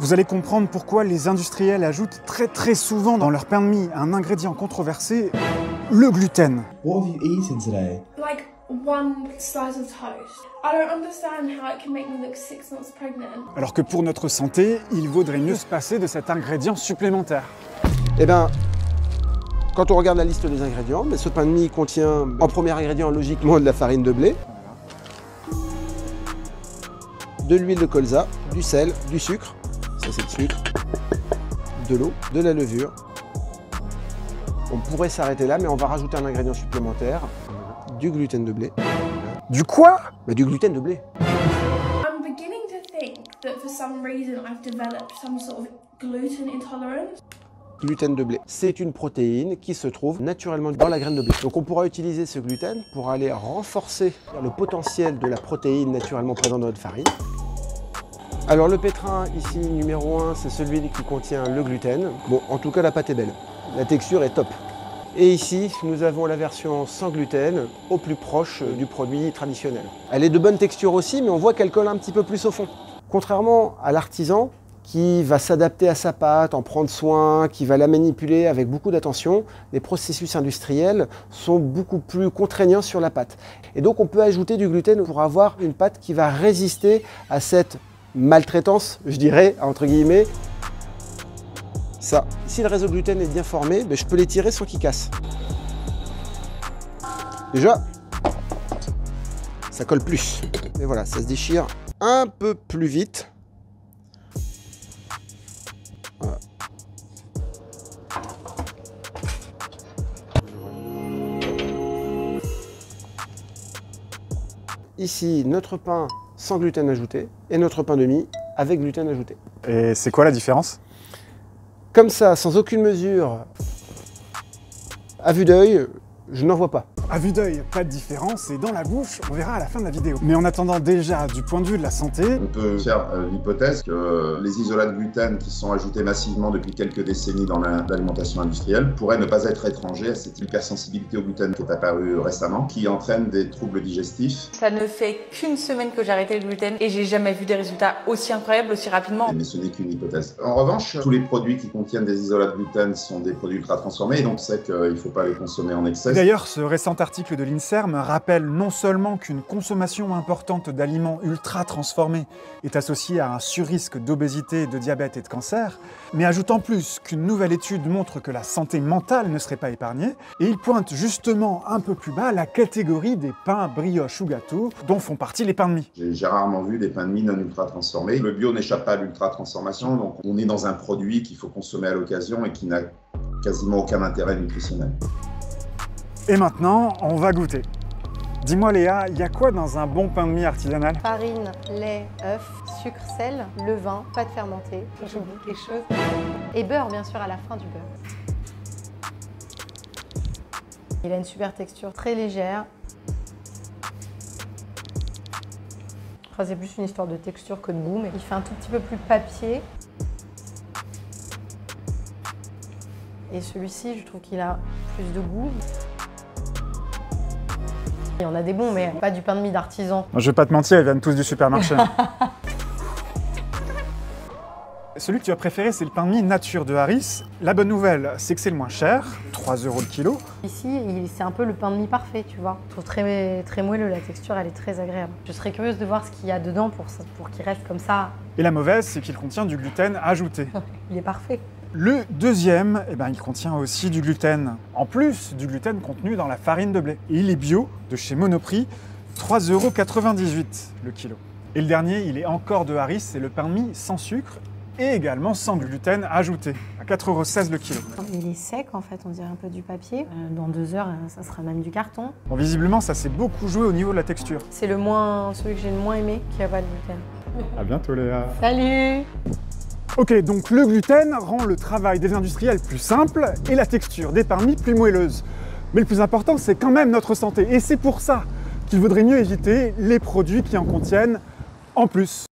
Vous allez comprendre pourquoi les industriels ajoutent très souvent dans leur pain de mie un ingrédient controversé, le gluten. What have you eaten today? Like one slice of toast. I don't understand how it can make me look 6 months pregnant. Alors que pour notre santé, il vaudrait mieux se passer de cet ingrédient supplémentaire. Eh bien, quand on regarde la liste des ingrédients, mais ce pain de mie contient en premier ingrédient logiquement de la farine de blé, de l'huile de colza, du sel, du sucre, ça c'est le sucre, de l'eau, de la levure. On pourrait s'arrêter là, mais on va rajouter un ingrédient supplémentaire, du gluten de blé. Du quoi? Du gluten de blé. I'm beginning to think that for some reason I've developed some sort of gluten intolerance. Gluten de blé, c'est une protéine qui se trouve naturellement dans la graine de blé. Donc on pourra utiliser ce gluten pour aller renforcer le potentiel de la protéine naturellement présente dans notre farine. Alors le pétrin ici numéro 1, c'est celui qui contient le gluten. Bon, en tout cas la pâte est belle, la texture est top. Et ici, nous avons la version sans gluten, au plus proche du produit traditionnel. Elle est de bonne texture aussi, mais on voit qu'elle colle un petit peu plus au fond. Contrairement à l'artisan, qui va s'adapter à sa pâte, en prendre soin, qui va la manipuler avec beaucoup d'attention, les processus industriels sont beaucoup plus contraignants sur la pâte. Et donc on peut ajouter du gluten pour avoir une pâte qui va résister à cette maltraitance, je dirais, entre guillemets. Ça, si le réseau gluten est bien formé, je peux l'étirer sans qu'il casse. Déjà, ça colle plus. Et voilà, ça se déchire un peu plus vite. Voilà. Ici, notre pain sans gluten ajouté et notre pain de mie avec gluten ajouté. Et c'est quoi la différence? Comme ça, sans aucune mesure, à vue d'œil, je n'en vois pas. À vue d'œil, pas de différence, et dans la bouche, on verra à la fin de la vidéo. Mais en attendant, déjà, du point de vue de la santé... On peut faire l'hypothèse que les isolats de gluten qui sont ajoutés massivement depuis quelques décennies dans l'alimentation industrielle pourraient ne pas être étrangers à cette hypersensibilité au gluten qui est apparue récemment, qui entraîne des troubles digestifs. Ça ne fait qu'une semaine que j'ai arrêté le gluten et j'ai jamais vu des résultats aussi incroyables, aussi rapidement. Mais ce n'est qu'une hypothèse. En revanche, tous les produits qui contiennent des isolats de gluten sont des produits ultra transformés, et donc c'est qu'il ne faut pas les consommer en excès. D'ailleurs, ce récent article de l'INSERM rappelle non seulement qu'une consommation importante d'aliments ultra transformés est associée à un surrisque d'obésité, de diabète et de cancer, mais ajoute en plus qu'une nouvelle étude montre que la santé mentale ne serait pas épargnée, et il pointe justement un peu plus bas la catégorie des pains, brioches ou gâteaux dont font partie les pains de mie. J'ai rarement vu des pains de mie non ultra transformés. Le bio n'échappe pas à l'ultra transformation, donc on est dans un produit qu'il faut consommer à l'occasion et qui n'a quasiment aucun intérêt nutritionnel. Et maintenant, on va goûter. Dis-moi Léa, il y a quoi dans un bon pain de mie artisanal? Farine, lait, œuf, sucre, sel, levain, pâte fermentée, j'oublie quelque chose, et beurre bien sûr à la fin du beurre. Il a une super texture, très légère. Enfin, c'est plus une histoire de texture que de goût, mais il fait un tout petit peu plus papier. Et celui-ci, je trouve qu'il a plus de goût. Il y en a des bons, mais pas du pain de mie d'artisan. Je vais pas te mentir, ils viennent tous du supermarché. Celui que tu as préféré, c'est le pain de mie nature de Harris. La bonne nouvelle, c'est que c'est le moins cher, 3 € le kilo. Ici, c'est un peu le pain de mie parfait, tu vois. Je trouve très moelleux, la texture, elle est très agréable. Je serais curieuse de voir ce qu'il y a dedans pour qu'il reste comme ça. Et la mauvaise, c'est qu'il contient du gluten ajouté. Il est parfait. Le deuxième, il contient aussi du gluten, en plus du gluten contenu dans la farine de blé. Et il est bio, de chez Monoprix, 3,98 € le kilo. Et le dernier, il est encore de Harris, c'est le pain de mie sans sucre et également sans gluten ajouté, à 4,16 € le kilo. Il est sec en fait, on dirait un peu du papier. Dans 2 heures, ça sera même du carton. Bon, visiblement, ça s'est beaucoup joué au niveau de la texture. C'est celui que j'ai le moins aimé qui n'a pas de gluten. À bientôt Léa. Salut! Ok, donc le gluten rend le travail des industriels plus simple et la texture des pains de mie plus moelleuse. Mais le plus important, c'est quand même notre santé. Et c'est pour ça qu'il vaudrait mieux éviter les produits qui en contiennent en plus.